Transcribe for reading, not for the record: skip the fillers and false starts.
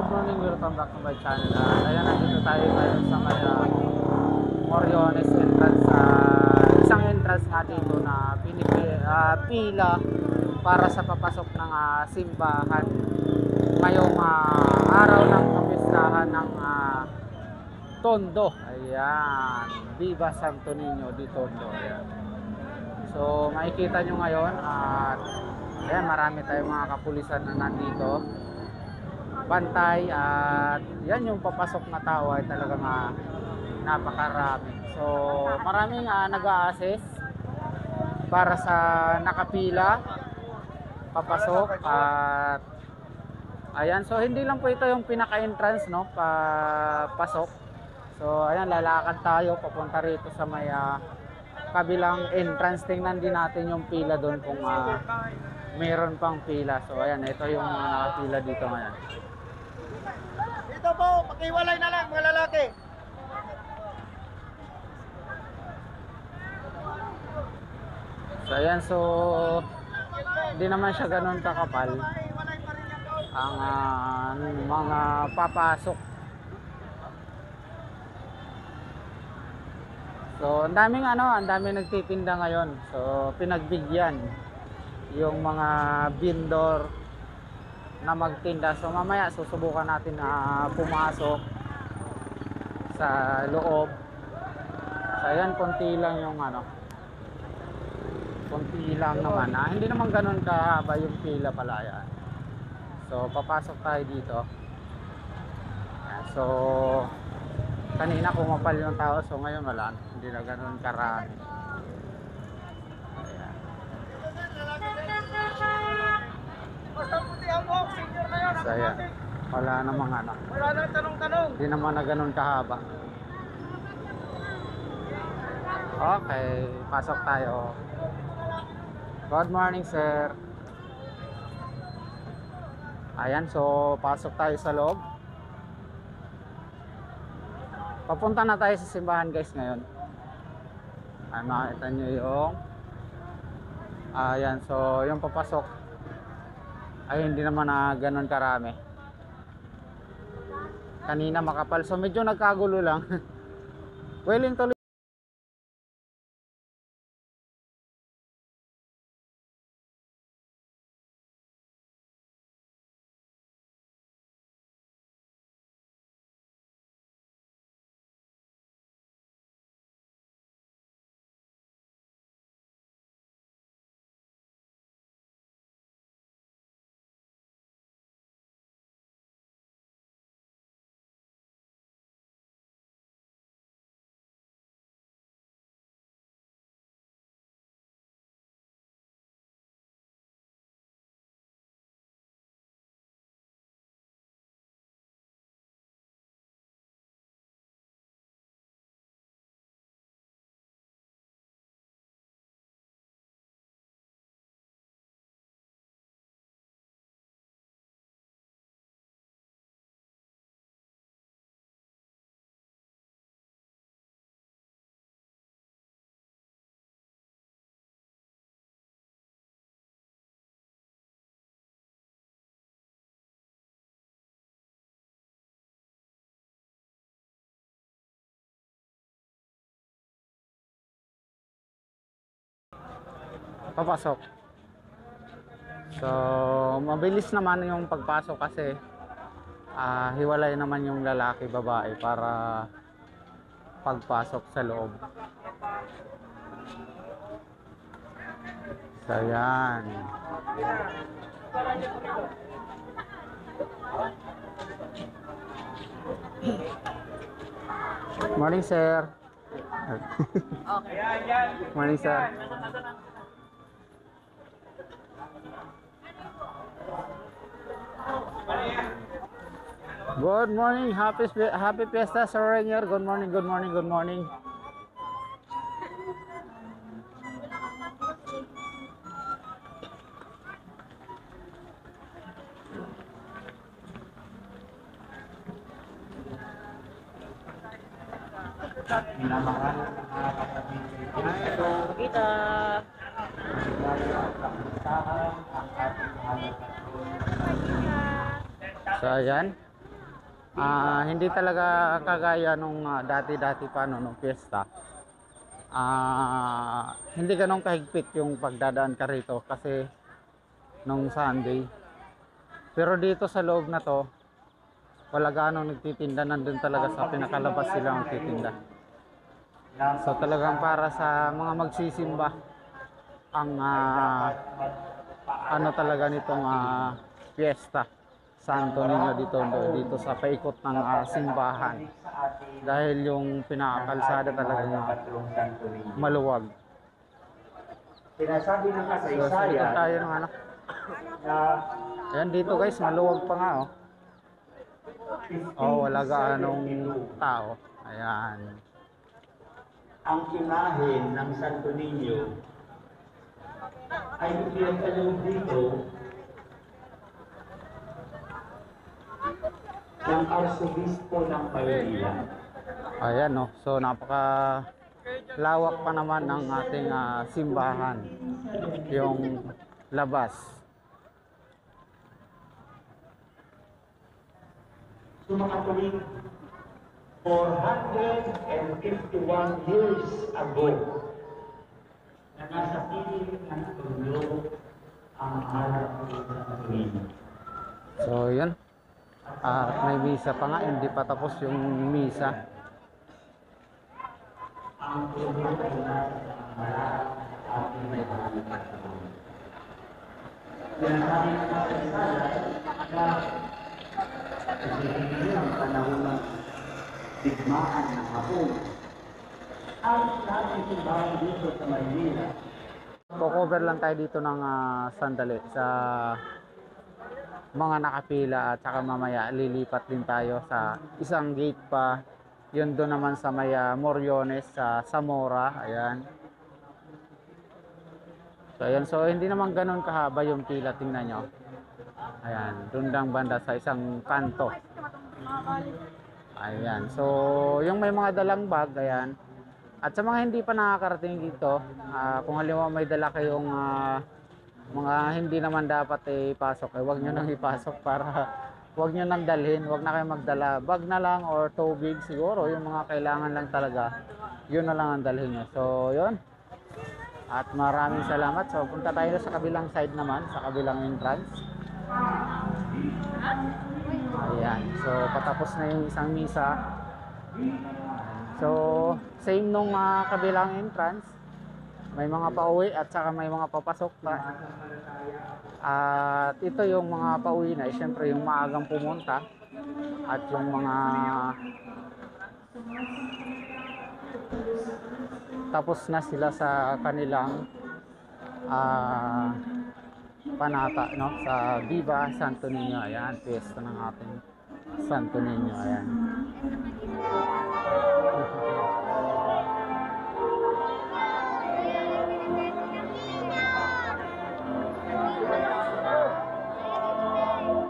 good morning, welcome back to my channel. Ayan, nandito tayo ngayon sa may Moriones entrance. Isang entrance nga dito na pila para sa papasok ng simbahan ngayong araw ng kapistahan ng Tondo. Ayan, Viva Santo Niño di Tondo. Ayan. So makikita nyo ngayon at ayan, marami tayong mga kapulisan na nandito, bantay, at yan yung papasok na tao ay talagang napakarami. So maraming nag-a-assess para sa nakapila papasok. At ayan, so hindi lang po ito yung pinaka-entrance, no, papasok. So ayan, lalakad tayo papunta rito sa may kabilang entrance. Tingnan din natin yung pila doon kung meron pang pila. So ayan, ito yung nakapila dito ngayon. Dito po, pakiwalay na lang mga lalaki. So ayan, so hindi naman siya ganun kakapal ang mga papasok. So ang daming nagtitinda ngayon. So pinagbigyan yung mga vendor na magtinda. So mamaya susubukan natin na pumasok sa loob. So ayan, konti lang yung konti lang naman. Hindi naman ganun kahaba yung pila pala. Yan. So papasok tayo dito. Ayan, so kanina kumapal yung tao, so ngayon wala, hindi na ganun karami. Ayan. So ayan, wala namang Wala na tanong-tanong. hindi naman na ganun kahaba. Okay, pasok tayo. Good morning, sir. Ayan, so pasok tayo sa loob. Papunta na tayo sa simbahan, guys, ngayon. Ay, makita nyo yung ayan, so yung papasok ay hindi naman na ganun karami. Kanina makapal, so medyo nagkagulo lang. Willing tuloy. Papasok. So mabilis naman yung pagpasok kasi hiwalay naman yung lalaki babae para pagpasok sa loob. So yan. Morning, sir. Okay. Morning, sir. Good morning, happy Fiesta, Sir Rainier. Good morning, good morning, good morning. Kita. So ayan, Hindi talaga kagaya nung dati-dati pa no, nung piyesta. Hindi ganun kahigpit yung pagdadaan ka rito kasi nung Sunday. Pero dito sa loob na to, wala ganong nagtitinda, nandun talaga sa pinakalabas sila nagtitinda. So talagang para sa mga magsisimba ang ano talaga nitong piyesta Santo Niño dito sa paikot ng simbahan. Dahil yung pinakalsada talaga maluwag. Sinasabi ng So, dito kasaysayan tayo ng ano. na Ayan dito guys, maluwag pa nga oh. Oh, wala gaanong tao. Ayan. ang imahe ng Santo Niño ay ipinagkaloob dito ng Arsobispo ng Maynila. Ayan no. So napaka lawak pa naman ng ating simbahan. Yung labas. So mga tuwing 451 years ago na nasa piling ng Tulo ang harap ng Santo Niño. So yun. At may misa pa nga, hindi pa tapos yung misa. Ang Tulo ay nasa malat at may halipat sa mga. Sinasabi ng kasaysayan na hindi ang panahon ng digmaan ng hapon. Ang natin simbahan dito sa Maynila. Cover lang tayo dito ng sandali sa mga nakapila at saka mamaya lilipat din tayo sa isang gate pa. Yun doon naman sa may Moriones sa Zamora. Ayan. So ayan, so hindi naman ganun kahaba yung pila, tingnan nyo. Ayan, doon lang banda sa isang kanto. Ayan, so yung may mga dalang bag, ayan. At sa mga hindi pa nakakarating dito, kung halimbawa may dala kayong mga hindi naman dapat ipasok, wag nyo nang ipasok para wag nyo nang dalhin, wag na kayo magdala. Bag na lang or tubig siguro, yung mga kailangan lang talaga, yun na lang ang dalhin nyo. So yun. At maraming salamat. So punta tayo sa kabilang side naman, sa kabilang entrance. Ayan. So patapos na yung isang misa. So same nung kabilang entrance. May mga pauwi at saka may mga papasok pa. At ito yung mga pauwi na, siyempre yung maagang pumunta. At yung mga tapos na sila sa kanilang panata, no, sa Viva Santo Niño. Ayan, piyesta ng ating Santo Niño. Ayan.